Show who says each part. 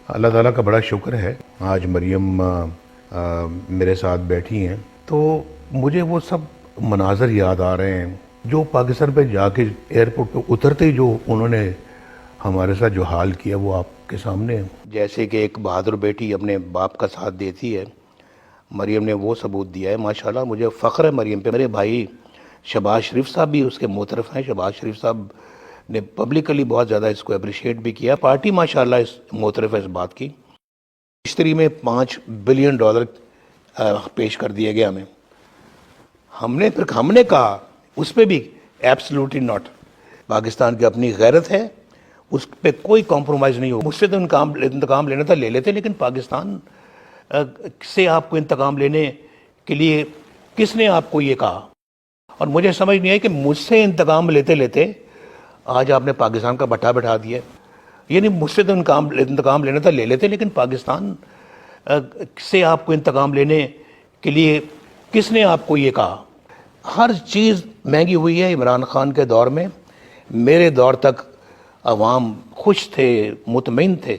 Speaker 1: اللہ تعالیٰ کا بڑا شکر ہے آج مریم میرے ساتھ بیٹھی ہیں تو مجھے وہ سب مناظر یاد آ رہے ہیں جو پاکستان پہ جا کے ایئرپورٹ پہ اترتے ہی جو انہوں نے ہمارے ساتھ جو حال کیا وہ آپ کے سامنے ہے. جیسے کہ ایک بہادر بیٹی اپنے باپ کا ساتھ دیتی ہے، مریم نے وہ ثبوت دیا ہے. ماشاءاللہ مجھے فخر ہے مریم پہ. میرے بھائی شہباز شریف صاحب بھی اس کے معترف ہیں. شہباز شریف صاحب نے پبلکلی بہت زیادہ اس کو اپریشیٹ بھی کیا. پارٹی ماشاءاللہ اس معترف ہے اس بات کی. مشتری میں $5 بلین پیش کر دیا گیا ہمیں. ہم نے کہا اس پہ بھی ایبسلوٹلی ناٹ. پاکستان کی اپنی غیرت ہے، اس پہ کوئی کمپرومائز نہیں ہو. مجھ سے تو انتقام لینا تھا لے لیتے، لیکن پاکستان سے آپ کو انتقام لینے کے لیے کس نے آپ کو یہ کہا؟ اور مجھے سمجھ نہیں آئی کہ مجھ سے انتقام لیتے لیتے آج آپ نے پاکستان کا بٹھا بٹھا دیا. یعنی مجھ سے تو انتقام لینا تھا لے لیتے، لیکن پاکستان سے آپ کو انتقام لینے کے لیے کس نے آپ کو یہ کہا؟ ہر چیز مہنگی ہوئی ہے. عمران خان کے دور میں میرے دور تک عوام خوش تھے، مطمئن تھے.